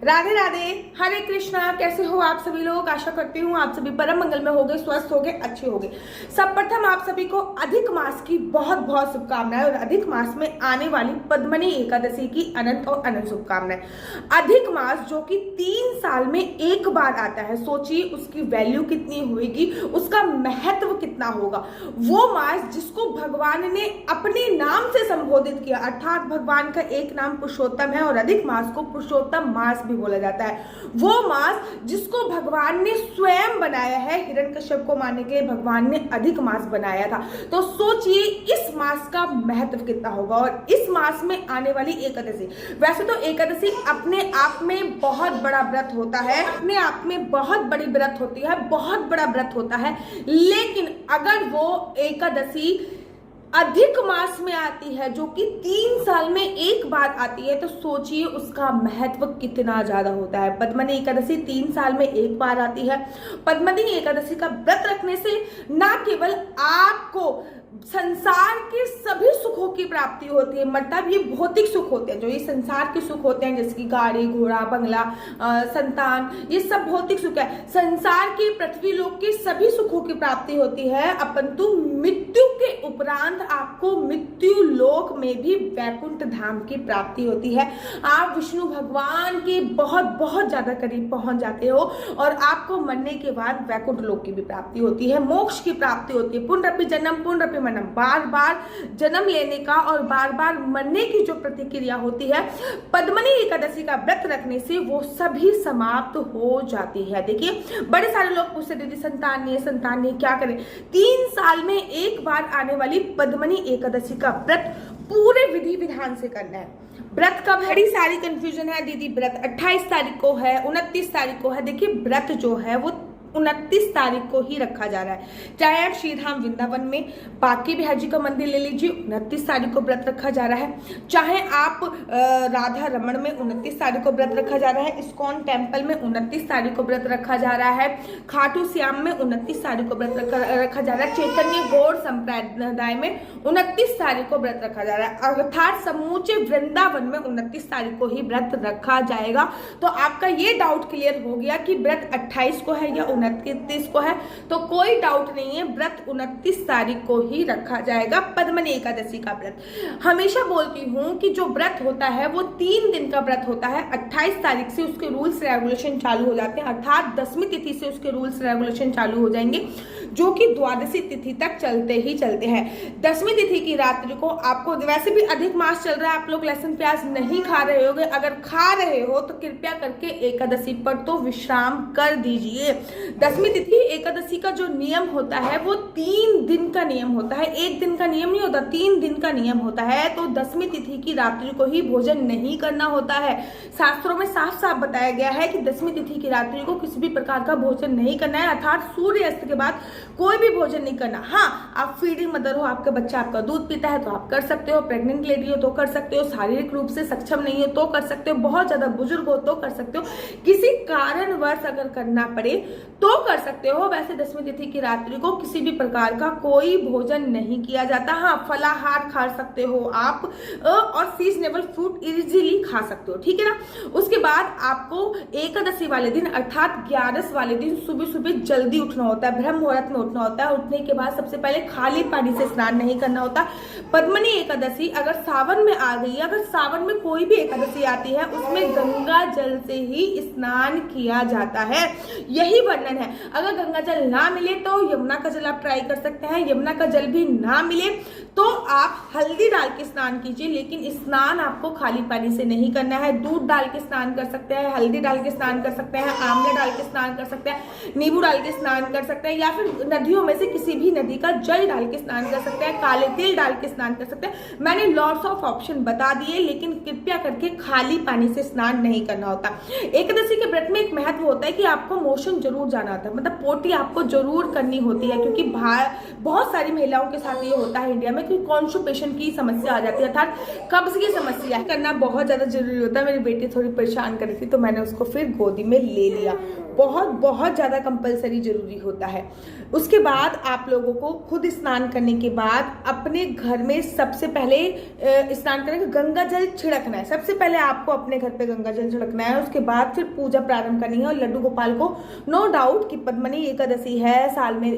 राधे राधे, हरे कृष्णा। कैसे हो आप सभी लोग? आशा करती हूँ आप सभी परम मंगल में होंगे, स्वस्थ होंगे, अच्छे होंगे। सर्वप्रथम आप सभी को अधिक मास की बहुत बहुत शुभकामनाएं और अधिक मास में आने वाली पद्मनी एकादशी की अनंत और अनंत शुभकामनाएं। अधिक मास जो कि 3 साल में एक बार आता है, सोचिए उसकी वैल्यू कितनी होगी, उसका महत्व कितना होगा। वो मास जिसको भगवान ने अपने नाम से संबोधित किया, अर्थात भगवान का एक नाम पुरुषोत्तम है और अधिक मास को पुरुषोत्तम मास भी बोला जाता है। वो मास जिसको भगवान ने स्वयं बनाया है, हिरण्यकश्यप को मारने के लिए भगवान ने अधिक मास बनाया था। तो सोचिए इस मास का महत्व कितना होगा। और इस मास में आने वाली एकादशी, वैसे तो एकादशी अपने आप में बहुत बड़ा व्रत होता है, अपने आप में बहुत बड़ी व्रत होती है, बहुत बड़ा व्रत होता है। लेकिन अगर वो एकादशी अधिक मास में आती है जो कि 3 साल में एक बार आती है, तो सोचिए उसका महत्व कितना ज्यादा होता है। पद्मनी एकादशी 3 साल में एक बार आती है। पद्मनी एकादशी का व्रत रखने से न केवल आपको संसार के सभी सुखों की प्राप्ति होती है, मतलब ये भौतिक सुख होते हैं, जो ये संसार के सुख होते हैं, जैसे कि गाड़ी घोड़ा बंगला संतान, ये सब भौतिक सुख है। संसार की पृथ्वी लोक के सभी सुखों की प्राप्ति होती है, अपंतु मृत्यु के उपरांत आपको मृत्यु लोक में भी वैकुंठ धाम की प्राप्ति होती है। आप विष्णु भगवान के बहुत बहुत ज्यादा करीब पहुंच जाते हो और आपको मरने के बाद वैकुंठ लोक की भी प्राप्ति होती है, मोक्ष की प्राप्ति होती है। पुनरपि जन्म पुनरपि मरणम, बार बार जन्म लेने का और बार बार मरने की जो प्रतिक्रिया होती है, पद्मनी एकादशी का व्रत रखने से वो सभी समाप्त हो जाती है। देखिए बड़े सारे लोग पूछते दीदी संतान नहीं क्या करें। 3 साल में एक बार आने वाली पद्मनी एकादशी का व्रत पूरे विधि विधान से करना है। व्रत कब है? बड़ी सारी कंफ्यूजन है दीदी, व्रत 28 तारीख को है, 29 तारीख को है। देखिए व्रत जो है वो 29 तारीख को ही रखा जा रहा है। चाहे आप श्री धाम वृंदावन में बांके बिहारी जी का मंदिर ले लीजिए, 29 तारीख को व्रत रखा जा रहा है। चाहे आप राधा रमण में 29 तारीख को व्रत रखा जा रहा है। इस्कॉन टेम्पल में 29 तारीख को व्रत रखा जा रहा है। खाटू श्याम में 29 तारीख को व्रत रखा जा रहा है। चैतन्य गौड़ संप्रदाय में 29 तारीख को व्रत रखा जा रहा है। अर्थात समूचे वृंदावन में 29 तारीख को ही व्रत रखा जाएगा। तो आपका ये डाउट क्लियर हो गया कि व्रत 28 को है या 29 को है, तो कोई डाउट नहीं है, व्रत 29 तारीख को ही रखा जाएगा। पद्मनी एकादशी का व्रत हमेशा बोलती हूँ कि जो व्रत होता है वो 3 दिन का व्रत होता है। 28 तारीख से उसके रूल्स रेगुलेशन चालू हो जाते हैं, अर्थात 10वीं तिथि से उसके रूल्स रेगुलेशन चालू हो जाएंगे, जो कि 12वीं तिथि तक चलते ही चलते हैं। 10वीं तिथि की रात्रि को आपको, वैसे भी अधिक मास चल रहा है, आप लोग लहसुन प्याज नहीं खा रहे होगे। अगर खा रहे हो तो कृपया करके एकादशी पर तो विश्राम कर दीजिए। 10वीं तिथि एकादशी का जो नियम होता है वो 3 दिन का नियम होता है, 1 दिन का नियम नहीं होता, 3 दिन का नियम होता है। तो 10वीं तिथि की रात्रि को ही भोजन नहीं करना होता है। शास्त्रों में साफ साफ बताया गया है कि 10वीं तिथि की रात्रि को किसी भी प्रकार का भोजन नहीं करना है, अर्थात सूर्यास्त के बाद कोई भी भोजन नहीं करना। हाँ, आप फीडिंग मदर हो, आपका बच्चा आपका दूध पीता है तो आप कर सकते हो, प्रेग्नेंट लेडी हो तो कर सकते हो, शारीरिक रूप से सक्षम नहीं हो तो कर सकते हो, बहुत ज्यादा बुजुर्ग हो तो कर सकते हो, किसी कारणवश अगर करना पड़े तो कर सकते हो। वैसे 10वीं तिथि की रात्रि को किसी भी प्रकार का कोई भोजन नहीं किया जाता। हाँ, फलाहार खा सकते हो आप और सीजनेबल फ्रूट इजीली खा सकते हो, ठीक है ना। उसके बाद आपको एकादशी वाले दिन अर्थात 11 वाले दिन सुबह सुबह जल्दी उठना होता है, ब्रह्म मुहूर्त में उठना होता है। उठने के बाद सबसे पहले खाली पानी से स्नान नहीं करना होता। पद्मनी एकादशी अगर सावन में आ गई है, अगर सावन में कोई भी एकादशी आती है, उसमें गंगा जल से ही स्नान किया जाता है, यही वर्णन है। अगर गंगा जल ना मिले तो यमुना का जल आप ट्राई कर सकते हैं। यमुना का जल भी ना मिले तो आप हल्दी डाल के स्नान कीजिए, लेकिन स्नान आपको खाली पानी से नहीं करना है। दूध डाल के स्नान कर सकते हैं, हल्दी डाल के स्नान कर सकते हैं, आंवला डाल के स्नान कर सकते हैं, नींबू डाल के स्नान कर सकते हैं, या फिर नदियों में से किसी भी नदी का जल डाल के स्नान कर सकते हैं, काले तेल डाल के स्नान कर सकते हैं। मैंने लॉट्स ऑफ ऑप्शन बता दिए, लेकिन कृपया करके खाली पानी से स्नान नहीं करना होता। एकादशी के व्रत में एक महत्व होता है कि आपको मोशन जरूर जाना होता है, मतलब पोटी आपको जरूर करनी होती है, क्योंकि बहुत सारी महिलाओं के साथ ये होता है इंडिया में कि कॉन्स्टिपेशन की समस्या आ जाती है, अर्थात कब्ज की समस्या करना बहुत ज़्यादा जरूरी होता है। मेरी बेटी थोड़ी परेशान कर रही थी तो मैंने उसको फिर गोदी में ले लिया। बहुत ज़्यादा कंपलसरी जरूरी होता है। उसके बाद आप लोगों को खुद स्नान करने के बाद अपने घर में सबसे पहले स्नान करने का गंगा जल छिड़कना है। सबसे पहले आपको अपने घर पे गंगा जल छिड़कना है, उसके बाद फिर पूजा प्रारंभ करनी है। और लड्डू गोपाल को नो डाउट कि पद्मनी एकादशी है, साल में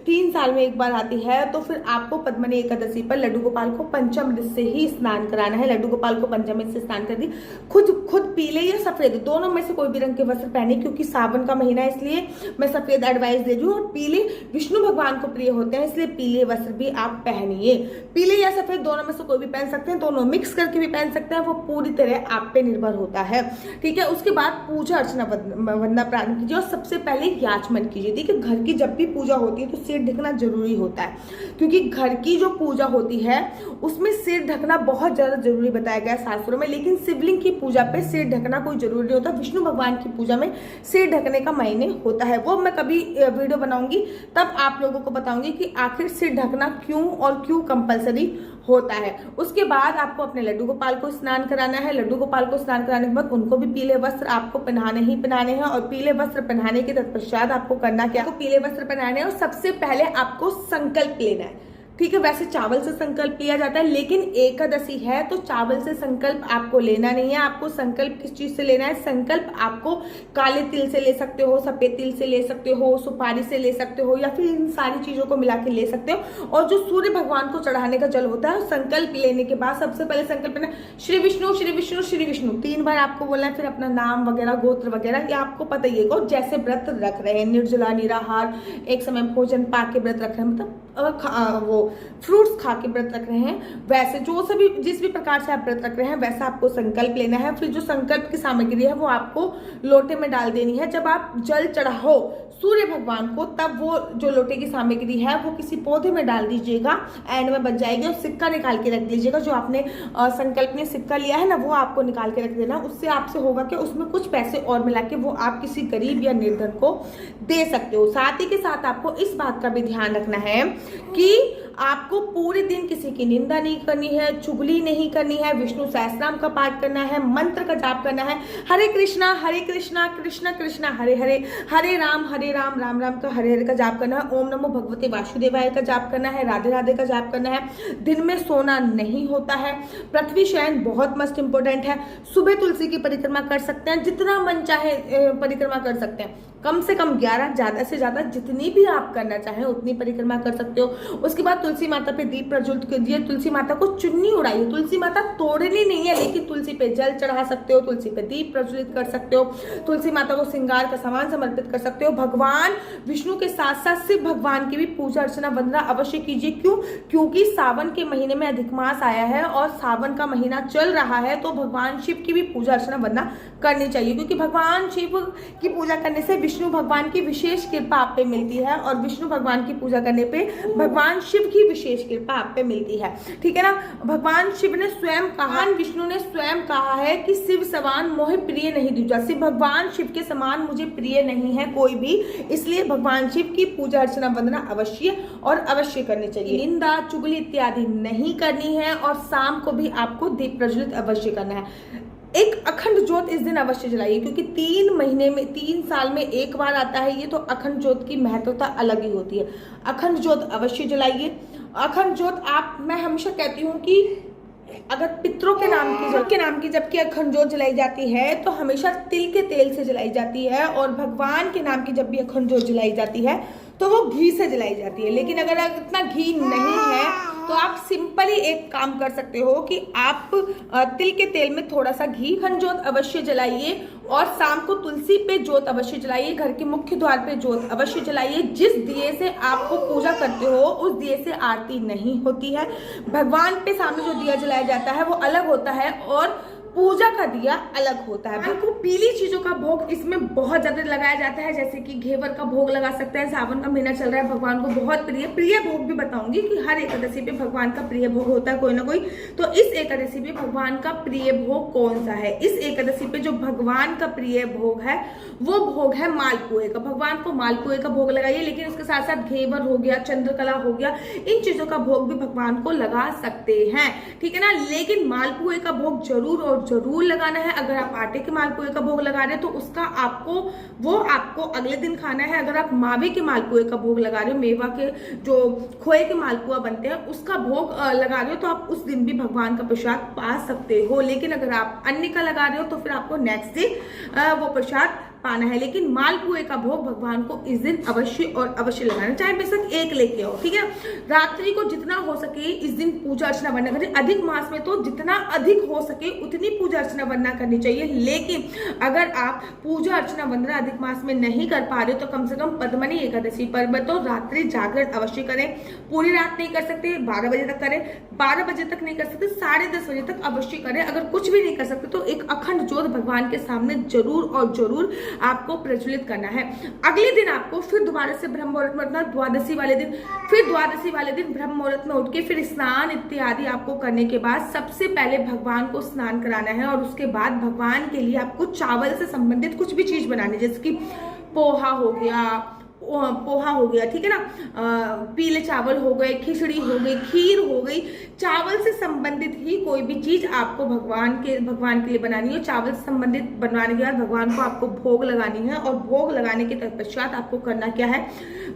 3 साल में एक बार आती है, तो फिर आपको पद्मनी एकादशी पर लड्डू गोपाल को पंचामृत से ही स्नान कराना है। लड्डू गोपाल को पंचामृत से स्नान कर दी। खुद पीले या सफेद दोनों में से कोई भी रंग के वस्त्र पहने, क्योंकि सावन का महीना है इसलिए मैं सफेद एडवाइस दे रही हूँ। और पीले विष्णु भगवान को प्रिय होते हैं, इसलिए पीले वस्त्र भी आप पहनिए। पीले या सफेद दोनों में से कोई भी पहन सकते हैं, दोनों मिक्स करके भी पहन सकते हैं, वो पूरी तरह आप पे निर्भर होता है। ठीक है, उसके बाद पूजा अर्चना वंदना प्रारंभ कीजिए और सबसे पहले याचमन कीजिए। देखिए, घर की जब भी पूजा होती है तो सिर ढकना जरूरी होता है, क्योंकि घर की जो पूजा होती है उसमें सिर ढकना बहुत ज्यादा जरूरी बताया गया है शास्त्रों में। लेकिन शिवलिंग की पूजा पे सिर ढकना कोई जरूरी नहीं होता। विष्णु भगवान की पूजा में सिर ढकने का मायने होता है, वो मैं कभी वीडियो बनाऊंगी तब आप लोगों को बताऊंगी कि आखिर सिर ढकना क्यों कंपलसरी होता है। उसके बाद आपको अपने लड्डू गोपाल को स्नान कराना है। लड्डू गोपाल को स्नान कराने के बाद उनको भी पीले वस्त्र आपको पहनाने ही पहनाने हैं। और पीले वस्त्र पहनाने के तत्पश्चात आपको करना क्या, आपको पीले वस्त्र पहनाने हैं और सबसे पहले आपको संकल्प लेना है। ठीक है, वैसे चावल से संकल्प लिया जाता है, लेकिन एकादशी है तो चावल से संकल्प आपको लेना नहीं है। आपको संकल्प किस चीज से लेना है? संकल्प आपको काले तिल से ले सकते हो, सफेद तिल से ले सकते हो, सुपारी से ले सकते हो, या फिर इन सारी चीजों को मिला के ले सकते हो। और जो सूर्य भगवान को चढ़ाने का जल होता है, संकल्प लेने के बाद सबसे पहले संकल्प लेना श्री विष्णु श्री विष्णु श्री विष्णु 3 बार आपको बोलना है। फिर अपना नाम वगैरह गोत्र वगैरह ये आपको पता ही है, जैसे व्रत रख रहे हैं, निर्जला निराहार एक समय भोजन पा के व्रत रख रहे हैं, मतलब वो फ्रूट्स खा के व्रत रख रहे हैं, वैसे जिस भी प्रकार से आप व्रत रख रहे हैं वैसा आपको संकल्प लेना है। फिर जो संकल्प की सामग्री है वो आपको लोटे में डाल देनी है। जब आप जल चढ़ाओ सूर्य भगवान को, तब वो जो लोटे की सामग्री है वो किसी पौधे में डाल दीजिएगा, एंड में बच जाएगी। और सिक्का निकाल के रख लीजिएगा, जो आपने संकल्प में सिक्का लिया है ना, वो आपको निकाल के रख देना। उससे आपसे होगा कि उसमें कुछ पैसे और मिला के वो आप किसी गरीब या निर्धन को दे सकते हो। साथ ही के साथ आपको इस बात का भी ध्यान रखना है कि आपको पूरे दिन किसी की निंदा नहीं करनी है, चुगली नहीं करनी है, विष्णु सहस्त्रनाम का पाठ करना है, मंत्र का जाप करना है, हरे कृष्णा कृष्ण कृष्ण हरे हरे, हरे राम राम राम का हरे हरे का जाप करना है, ओम नमो भगवते वासुदेवाय का जाप करना है, राधे राधे का जाप करना है। दिन में सोना नहीं होता है। पृथ्वी शयन बहुत मस्ट इंपोर्टेंट है। सुबह तुलसी की परिक्रमा कर सकते हैं, जितना मन चाहे परिक्रमा कर सकते हैं, कम से कम 11, ज्यादा से ज्यादा जितनी भी आप करना चाहें उतनी परिक्रमा कर सकते हो। उसके बाद तुलसी माता पे दीप प्रज्वलित कीजिए, तुलसी माता को चुन्नी उड़ाइए। तुलसी माता तोड़नी नहीं है, लेकिन तुलसी पे जल चढ़ा सकते हो, तुलसी पे दीप प्रज्वलित कर सकते हो, तुलसी माता को श्रृंगार का सामान समर्पित कर सकते हो। भगवान विष्णु के साथ साथ शिव भगवान की भी पूजा अर्चना वंदना अवश्य कीजिए। क्योंकि सावन के महीने में अधिक मास आया है और सावन का महीना चल रहा है, तो भगवान शिव की भी पूजा अर्चना वंदना करनी चाहिए, क्योंकि भगवान शिव की पूजा करने से विष्णु भगवान की विशेष कृपा आप पे मिलती है, और विष्णु भगवान की पूजा करने पे भगवान शिव की विशेष कृपा आप पे मिलती है। ठीक है ना। भगवान शिव ने स्वयं कहा, विष्णु ने स्वयं कहा है कि शिव समान मोहे प्रिय नहीं दूजा। शिव भगवान शिव के समान मुझे प्रिय नहीं है कोई भी, इसलिए भगवान शिव की पूजा अर्चना वंदना अवश्य और अवश्य करनी चाहिए। निंदा चुगली इत्यादि नहीं करनी है, और शाम को भी आपको दीप प्रज्वलित अवश्य करना है। एक अखंड ज्योत इस दिन अवश्य जलाइए, क्योंकि 3 साल में एक बार आता है ये, तो अखंड ज्योत की महत्वता अलग ही होती है। अखंड ज्योत अवश्य जलाइए। अखंड ज्योत मैं हमेशा कहती हूँ कि अगर पितरों के नाम की जबकि अखंड ज्योत जलाई जाती है तो हमेशा तिल के तेल से जलाई जाती है, और भगवान के नाम की जब भी अखंड ज्योत जलाई जाती है तो वो घी से जलाई जाती है। लेकिन अगर इतना घी नहीं है तो आप सिंपली एक काम कर सकते हो कि आप तिल के तेल में थोड़ा सा घी, अखंड ज्योत अवश्य जलाइए, और शाम को तुलसी पे ज्योत अवश्य जलाइए, घर के मुख्य द्वार पे ज्योत अवश्य जलाइए। जिस दिए से आपको पूजा करते हो उस दिए से आरती नहीं होती है। भगवान पे सामने जो दिया जलाया जाता है वो अलग होता है, और पूजा का दिया अलग होता है। आपको पीली चीजों का भोग इसमें बहुत ज्यादा लगाया जाता है, जैसे कि घेवर का भोग लगा सकते हैं। सावन का महीना चल रहा है, भगवान को बहुत प्रिय भोग भी बताऊंगी कि हर एकादशी पे भगवान का प्रिय भोग होता है कोई ना कोई। तो इस एकादशी पे भगवान का प्रिय भोग कौन सा है? इस एकादशी पे जो भगवान का प्रिय भोग है वो भोग है मालपुए का। भगवान को मालपुए का भोग लगाइए, लेकिन उसके साथ साथ घेवर हो गया, चंद्रकला हो गया, इन चीजों का भोग भी भगवान को लगा सकते हैं, ठीक है ना। लेकिन मालपुए का भोग जरूर और जरूर लगाना है। अगर आप आटे के मालपुए का भोग लगा रहे हैं तो उसका आपको अगले दिन खाना है। अगर आप मावे के मालपुए का भोग लगा रहे हो, मेवा के जो खोए के मालपुआ बनते हैं उसका भोग लगा रहे हो, तो आप उस दिन भी भगवान का प्रसाद पा सकते हो। लेकिन अगर आप अन्य का लगा रहे हो तो फिर आपको नेक्स्ट डे वो प्रसाद पाना है। लेकिन मालपुए का भोग भगवान को इस दिन अवश्य और अवश्य लगाना, चाहे बेशक एक लेके आओ, ठीक है। रात्रि को जितना हो सके इस दिन पूजा अर्चना वरना करें। अधिक मास में तो जितना अधिक हो सके उतनी पूजा अर्चना वरना करनी चाहिए। लेकिन अगर आप पूजा अर्चना वंदना अधिक मास में नहीं कर पा रहे तो कम से कम पद्मनी एकादशी पर तो रात्रि जागरण अवश्य करें। पूरी रात नहीं कर सकते 12 बजे तक करें, 12 बजे तक नहीं कर सकते 10:30 बजे तक अवश्य करें। अगर कुछ भी नहीं कर सकते तो एक अखंड ज्योत भगवान के सामने जरूर और जरूर आपको प्रज्वलित करना है। अगले दिन आपको फिर दोबारा से ब्रह्म मुहूर्त में उठना, द्वादशी वाले दिन ब्रह्म मुहूर्त में उठ के फिर स्नान इत्यादि आपको करने के बाद सबसे पहले भगवान को स्नान कराना है। और उसके बाद भगवान के लिए आपको चावल से संबंधित कुछ भी चीज बनानी, जैसे कि पोहा हो गया, ठीक है ना, पीले चावल हो गए, खिचड़ी हो गई, खीर हो गई। चावल से संबंधित ही कोई भी चीज आपको भगवान के लिए बनानी है। चावल से संबंधित बनवाने के बाद भगवान को आपको भोग लगानी है। और भोग लगाने के तत्पश्चात आपको करना क्या है?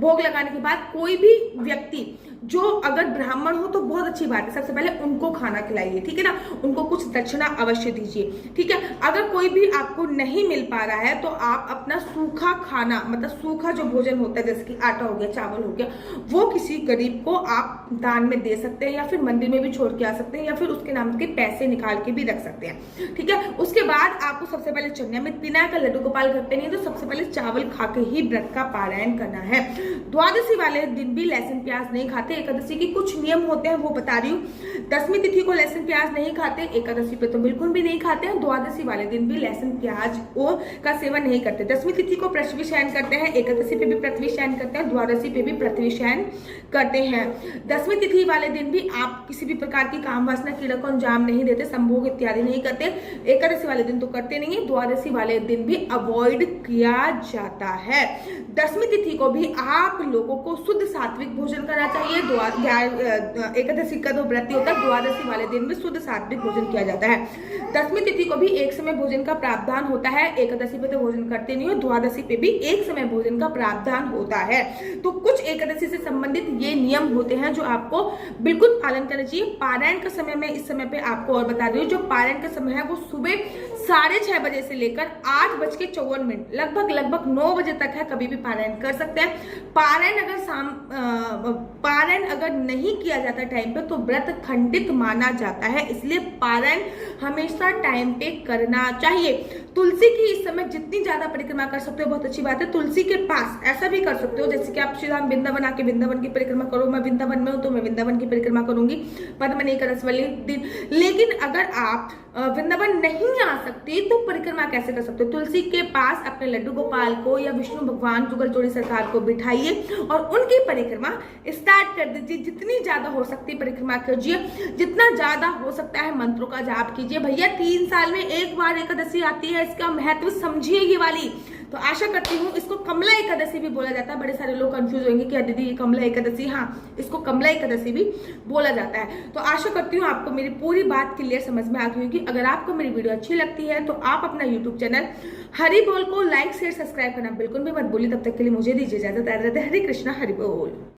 भोग लगाने के बाद कोई भी व्यक्ति जो अगर ब्राह्मण हो तो बहुत अच्छी बात है, सबसे पहले उनको खाना खिलाइए, ठीक है ना, उनको कुछ दक्षिणा अवश्य दीजिए, ठीक है। अगर कोई भी आपको नहीं मिल पा रहा है तो आप अपना सूखा खाना, मतलब सूखा जो भोजन होता है जैसे कि आटा हो गया, चावल हो गया, वो किसी गरीब को आप दान में दे सकते हैं, या फिर मंदिर में भी छोड़ के आ सकते हैं, या फिर उसके नाम के पैसे निकाल के भी रख सकते हैं, ठीक है। उसके बाद आपको सबसे पहले चन्या में विनायक का लड्डू गोपाल करते नहीं तो सबसे पहले चावल खा के ही व्रत का पारायण करना है। द्वादशी वाले दिन भी लहसुन प्याज नहीं खाते। एकादशी के कुछ नियम होते हैं वो बता रही हूँ। दसवीं तिथि को लहसुन प्याज नहीं खाते, एकादशी पे तो बिल्कुल भी नहीं खाते हैं। द्वादशी वाले दिन भी लहसुन प्याज का सेवन नहीं करते। दसवीं तिथि को पृथ्वी शयन करते हैं, एकादशी पे भी पृथ्वी शयन करते हैं, द्वादशी पे भी पृथ्वी शयन करते हैं। दसवीं तिथि वाले दिन भी आप किसी भी प्रकार की काम वासना क्रीड़ा को अंजाम नहीं देते, संभोग इत्यादि नहीं करते। एकादशी वाले दिन तो करते नहीं है, द्वादशी वाले दिन भी अवॉइड किया जाता है। दसवीं तिथि को भी आप लोगों को शुद्ध सात्विक भोजन करना चाहिए। एकादशी का तो व्रत होता है, द्वादशी वाले दिन में शुद्ध सात्विक भोजन किया जाता है। दसवीं तिथि को भी एक समय भोजन का प्रावधान होता है। एकादशी पे तो भोजन करते नहीं हो, द्वादशी पे भी एक समय भोजन का प्रावधान होता है। तो कुछ एकादशी से संबंधित ये नियम होते हैं जो आपको बिल्कुल पालन करना चाहिए। पारायण का समय में इस समय पे आपको और बता रही हूँ, जो पारायण का समय है वो सुबह 6:30 बजे से लेकर 8:54 लगभग 9 बजे तक है। कभी भी पारायण कर सकते हैं। पारायण अगर नहीं किया जाता टाइम पे तो व्रत खंडित माना जाता है, इसलिए पारायण हमेशा टाइम पे करना चाहिए। तुलसी की इस समय जितनी ज्यादा परिक्रमा कर सकते हो बहुत अच्छी बात है। तुलसी के पास ऐसा भी कर सकते हो जैसे कि आप श्री राम वृंदावन आके वृंदावन की परिक्रमा करो। मैं वृंदावन में हूँ तो मैं वृंदावन की परिक्रमा करूंगी पद्मनी एकादशी वाले दिन। लेकिन अगर आप वृंदावन नहीं आ सकते तो परिक्रमा कैसे कर सकते हो? तुलसी के पास अपने लड्डू गोपाल को या विष्णु भगवान जुगल जोड़ी सरकार को बिठाइए और उनकी परिक्रमा स्टार्ट कर दीजिए। जितनी ज्यादा हो सकती है परिक्रमा कीजिए, जितना ज्यादा हो सकता है मंत्रों का जाप कीजिए। भैया 3 साल में एक बार एकादशी आती है, इसका महत्व समझिए ये वाली। तो आशा करती हूँ, इसको कमला एकादशी भी बोला जाता है। बड़े सारे लोग कंफ्यूज होंगे कि दीदी ये कमला एकादशी, हाँ इसको कमला एकादशी भी बोला जाता है। तो आशा करती हूँ आपको मेरी पूरी बात क्लियर समझ में आ गई होगी। अगर आपको मेरी वीडियो अच्छी लगती है तो आप अपना यूट्यूब चैनल हरि बोल को लाइक शेयर सब्सक्राइब करना बिल्कुल भी मत भूलिए। तब तक के लिए मुझे दीजिए इजाजत। हरे कृष्णा हरि बोल।